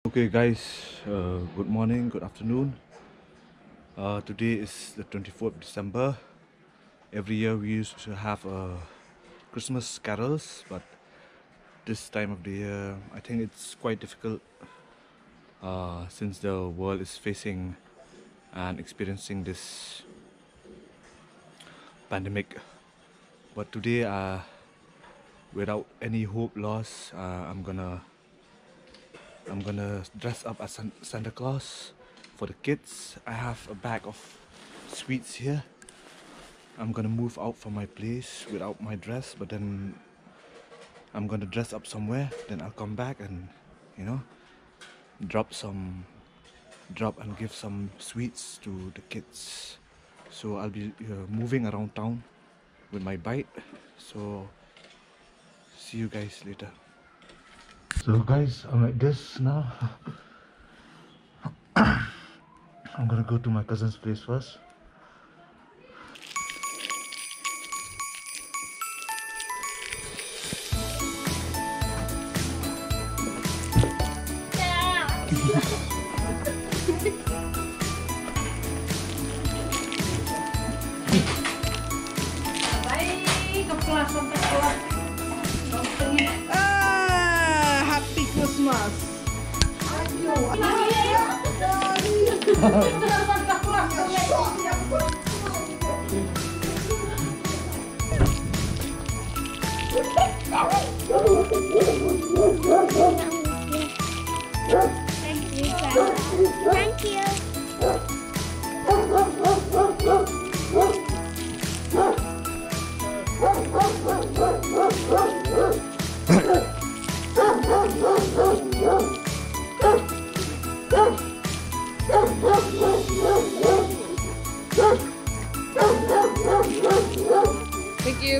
Okay guys, good morning, good afternoon. Today is the 24th of December. Every year we used to have Christmas carols, but this time of the year I think it's quite difficult since the world is facing and experiencing this pandemic. But today, without any hope lost, I'm gonna dress up as Santa Claus for the kids. I have a bag of sweets here. I'm gonna move out from my place without my dress, but then I'm gonna dress up somewhere. Then I'll come back and, you know, drop and give some sweets to the kids. So I'll be moving around town with my bike. So see you guys later. So guys, I'm like this now. I'm gonna go to my cousin's place first. Happy Christmas. Thank you. Thank you.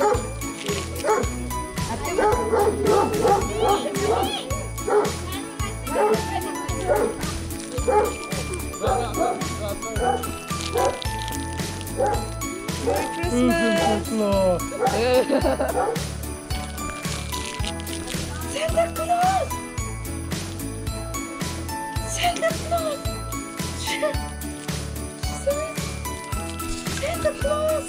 Merry Christmas. Santa Claus. Santa Claus. Santa Claus.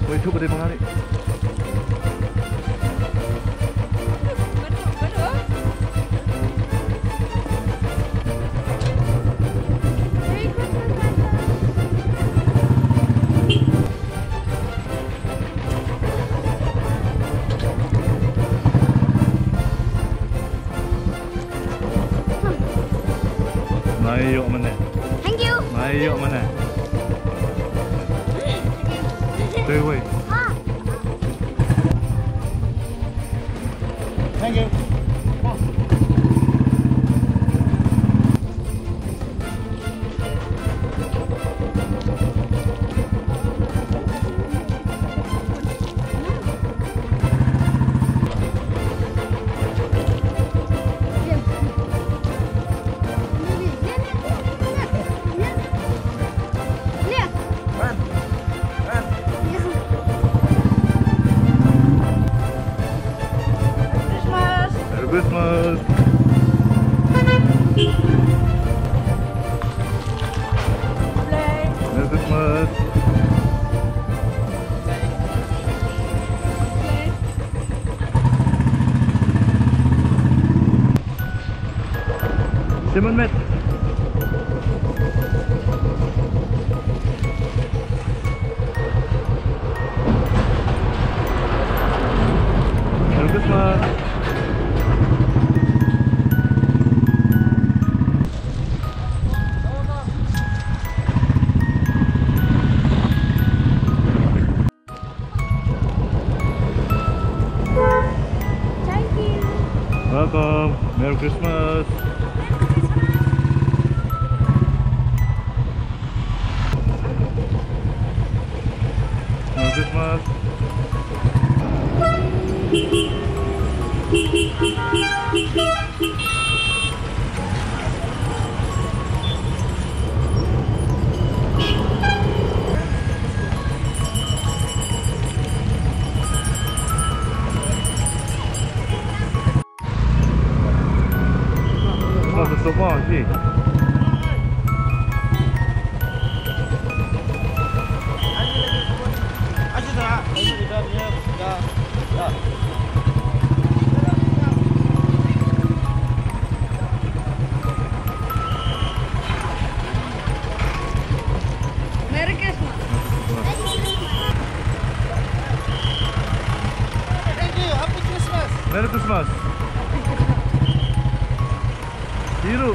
Wait, coba dia mengarik. Mayo mana? Thank you. Mayo mana? Wait. Thank you. Christmas. Merry Christmas. Simon met. Thank you. Welcome. Merry Christmas. Merry Christmas. What's the soap on? See? Merry Christmas. Thank you. Happy Christmas. Merry Christmas. Biru.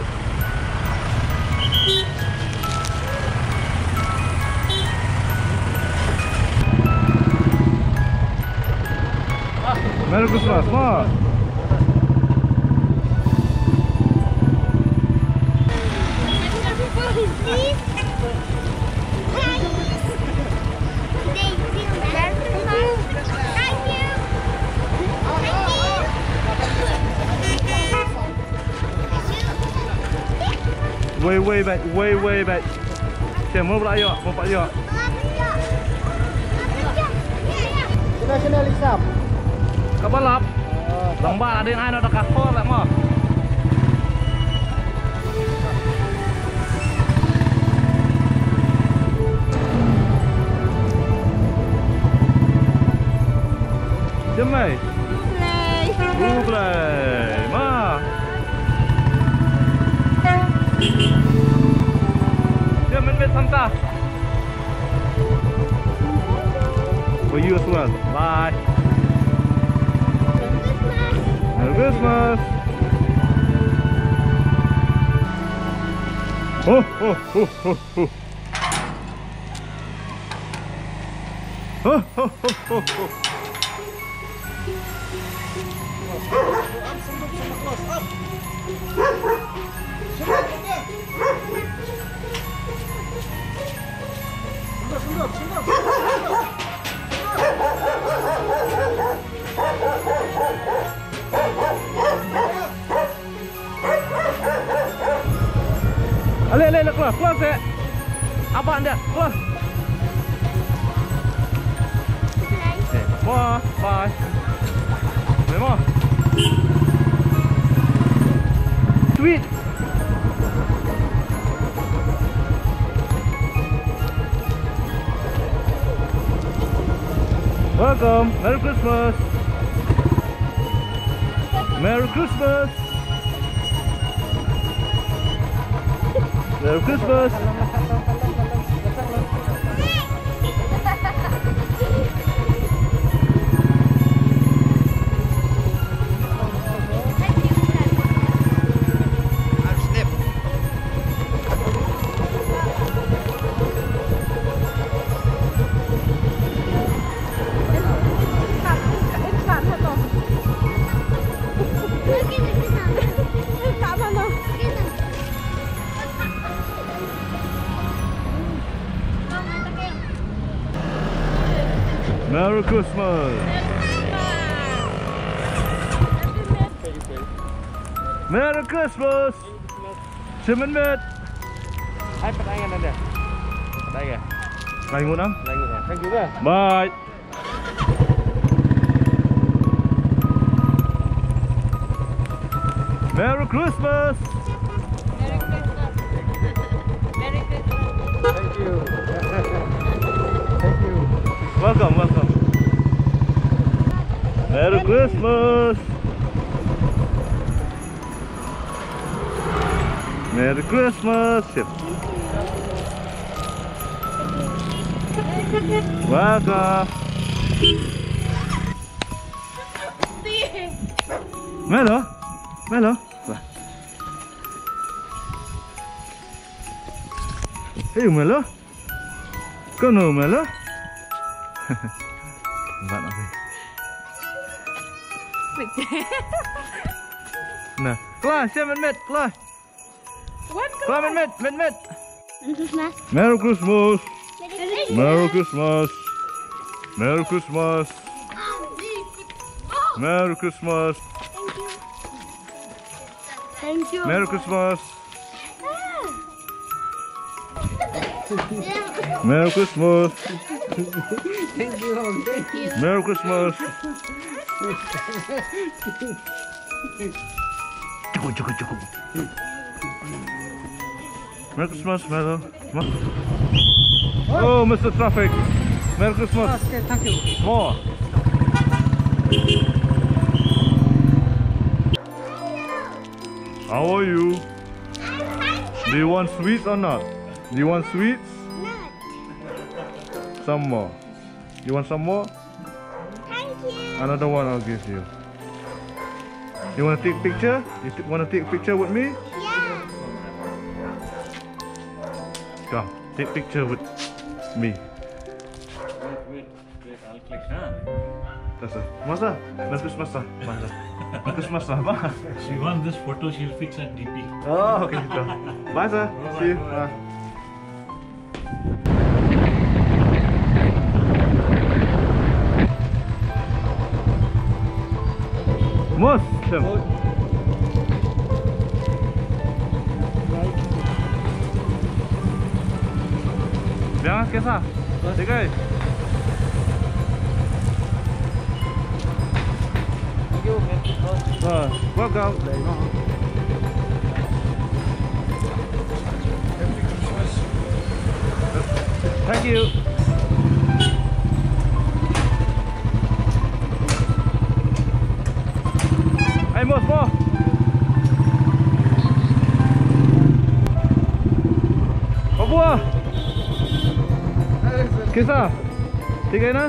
Merry Christmas, Ma. Way back. Xem mau lại rồi, mau phải rồi. Sini Lisa. Kapan lap? Lomba ada yang ada kapal lah mah. Jemai. Play. Ma. Dia main Santa. For you as well. Bye. Merry Christmas. Ho ho ho ho ho. Ho ho ho ho ho. Ale, keluar saya. Apa anda? Keluar. Wah, bye. Memang. Sweet. Welcome. Merry Christmas. Merry Christmas. Merry Christmas. Merry Christmas. Merry Christmas. Semenit. Hai pertanyaan Anda. Pertanyaan. Lagi ngundang? Lagi ya. Kan juga. Bye. Merry Christmas. Merry Christmas. Merry Christmas. Thank you. Thank you. Welcome. Merry Christmas. Merry Christmas. Welcome. Melo? Melo? Hey Melo? Kau no Melo? Enggak nanti. Nah, kelas ya met, kelas. Kelas met. Merry Christmas. Merry Christmas. Merry Christmas. Merry Christmas. Thank you. Merry Christmas. Merry Christmas. Thank you. Merry Christmas. Cukup. Merry Christmas, Melo. Oh, Mr. Traffic. Merry Christmas. Okay, thank you. More. How are you? Do you want sweets or not? Do you want sweets? Some more. You want some more? Thank you. Another one I'll give you. You want to take a picture? You want to take a picture with me? Yeah. Come, take a picture with me. Wait, I'll click, huh? That's it. Masa? Merry Christmas, Masa. Merry Christmas, Masa. She wants this photo, she'll fix at DP. Oh, okay. Bye, sir. See you. Bye. Muslim. Bien, कैसा? ठीक है. Thank you. Welcome. Thank you. Hey, Mus, more. Apa? Kisah? Tiga na?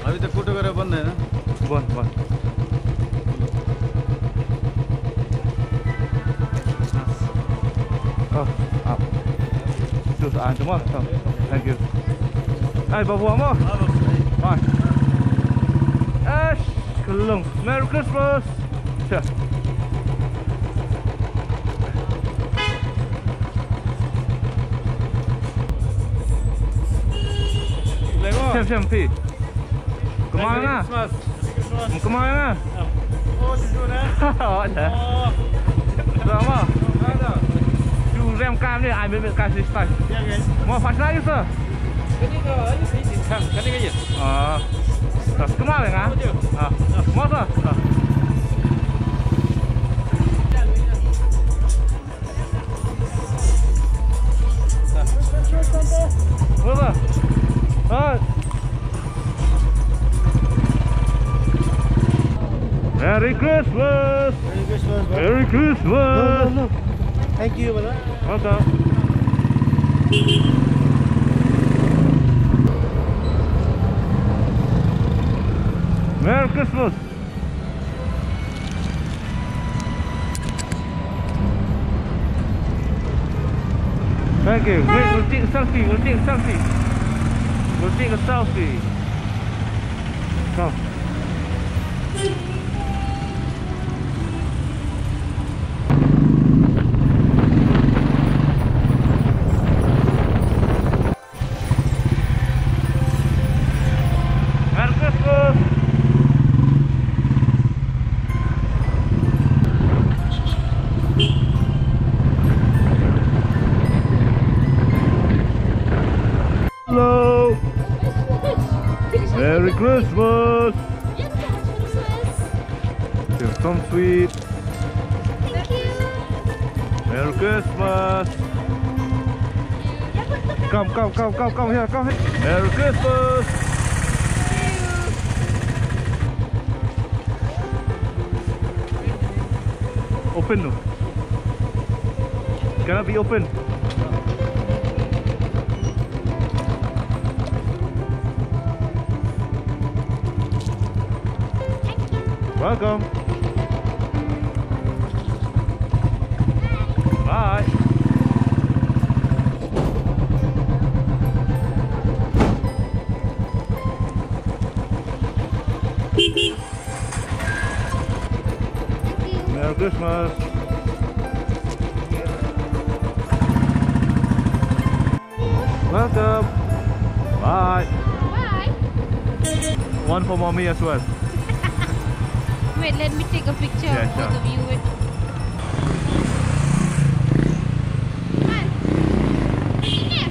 अभी तक फोटो वगैरह बंद है ना? Bond. Oh, up. Terus semua. Thank you. Hai, bawa mo. Bye. Shillong. Merry Christmas. Cia. Siap, Pi. Kemana? Kemana? Oh, tidur dah. Ada. Sama. Ada. Tu rem cam ni, ai biết cái style. Ya kan? Mau phát lại sir. Cái này có cái gì chính thẳng, cái này cái gì? Terus kemana kan? Mau sir. Mau sir. Merry Christmas! Merry Christmas. Merry Christmas! No. Thank you, brother. Welcome. Merry Christmas! Thank you. Wait, we'll take a selfie. We'll take a selfie. Come. Merry Christmas! Hello! Merry Christmas! Here's some sweet. Thank you. Merry Christmas! Come here, come here. Merry Christmas! open no. Cannot be open. Welcome. Bye. Merry Christmas. Welcome. Bye. Bye. One for mommy as well. Wait, let me take a picture Yeah, of both sure. of you. Wait. Come on. Here.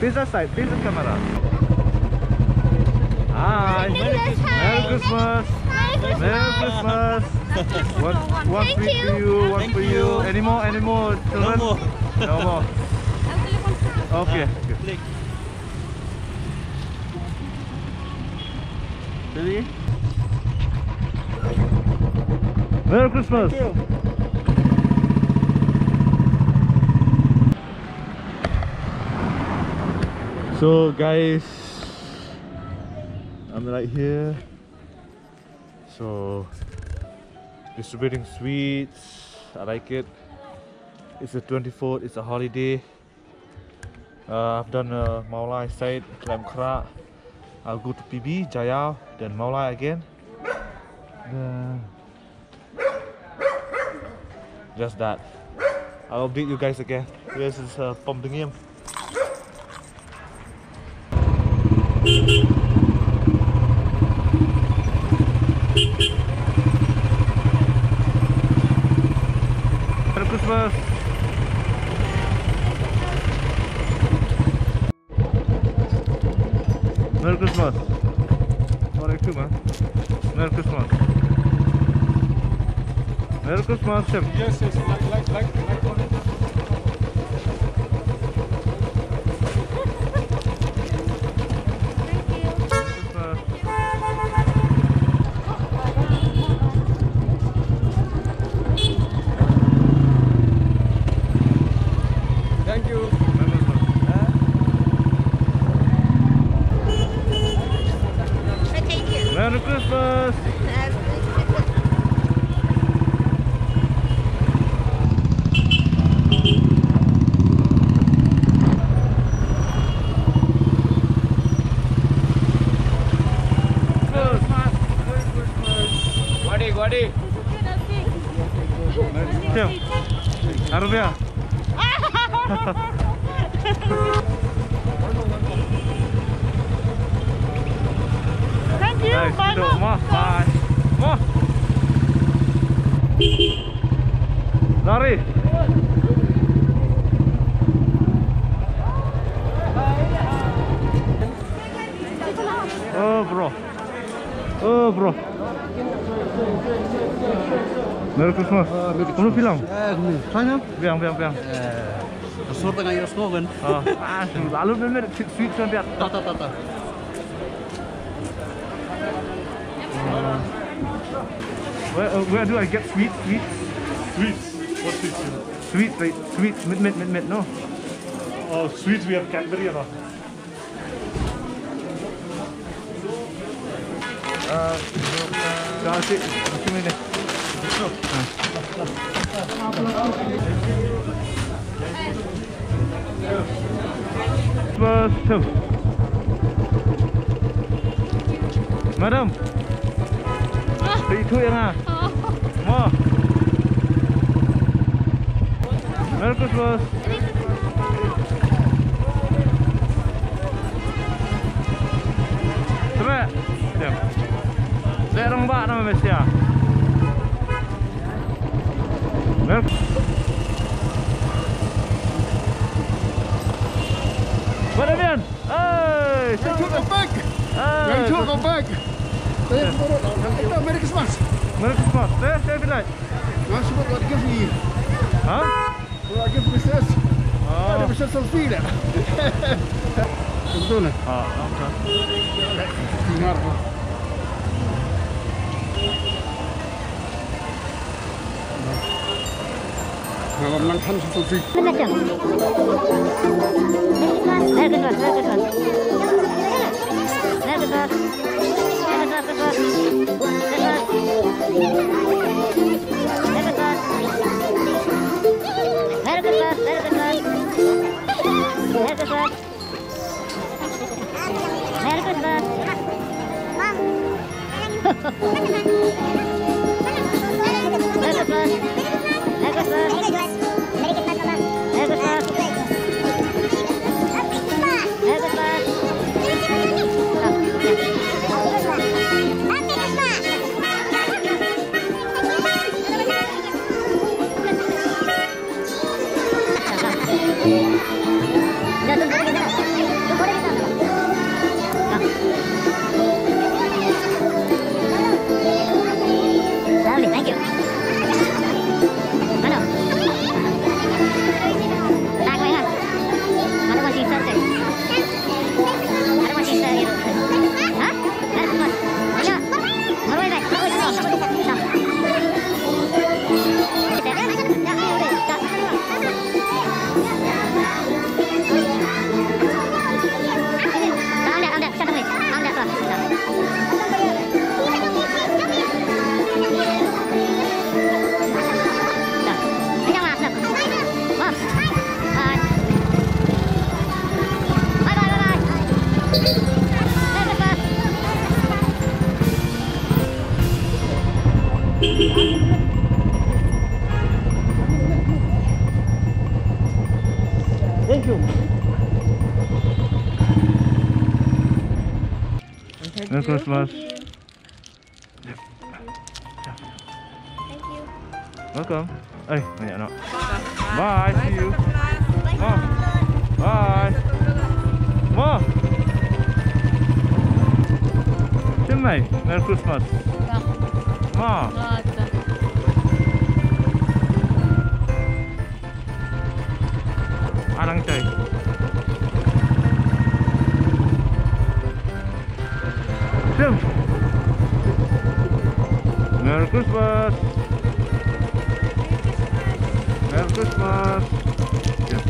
Face that side, face the camera. Hi. Merry Christmas. Merry Christmas. One Thank sweet you. for you, one for you. Any more children? more. No more. Okay. Good. Ready? Merry Christmas. Thank you. So guys, I'm right here. So distributing sweets. I like it. It's the 24th. It's a holiday. I've done Meghalaya side, Lam Kra. I'll go to PB, Jaya, then Meghalaya again. Just that. I'll update you guys again. This is pumping him. Merry Christmas. Merry Christmas. Waalaikumsalam. Merry Christmas. Merry Christmas, Tim. Yes, yes, like one. Thank you. Thank you. Merry Christmas. Wadi. Tim. Arabia. Thank you. Nice. Bye, Mom. Bye. Mo. Lari. Oh bro. Merry Christmas. Kamu bilang? Sana? Biang. Besar tengah ya semua kan? Lalu bener sweet sampai. Tata. Where do I get sweets? Sweets. What sweets? Sweets, like sweets, mid, no. Oh, sweets we have Cadbury or not? Kasih, macam ni. Madam. Itu yang Wah. Merry Christmas. Coba. Jom. Saya orang bak nama Malaysia. What Damian? Hey, Yang tu come back. Saya baru kita Merry Christmas. Merry Christmas. Saya bilang. Yang sebut kau give me. Hah? Kau give business. Ada besar selfie dah. Betul lah. Dengar. Lang hand selfie. Thank you. Merry Christmas. Thank you. Welcome. Hey, banyak nak. Bye. See you. Ma. Bye. Ma. Chennai. Merry Christmas. Ma. Anang cai. Jom. Merry Christmas. Merry Christmas. Jom.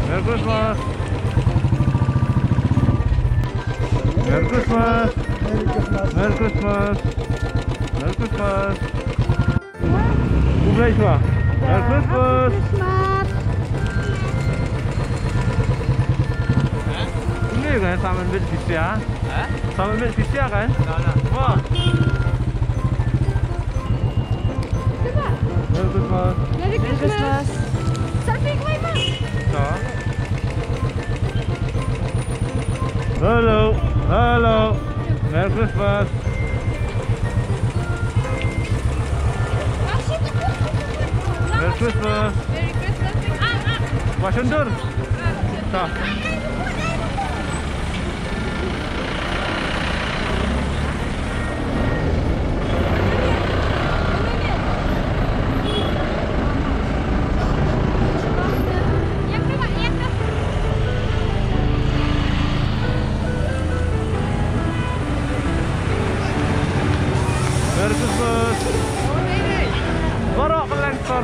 Merry Christmas. Merry Christmas. Merry Christmas. Merry Christmas. Ublay semua. Merry Christmas. Ini kan sama mit Fisia. Sama mit Fisia kan? Wah. Merry Christmas. Merry Christmas. Selfie ko ba? Hello. Hello. Merry Christmas. Merry Christmas. Merry Christmas. Wah, sundur. Tak. Merry Christmas. Borok ke lengkor.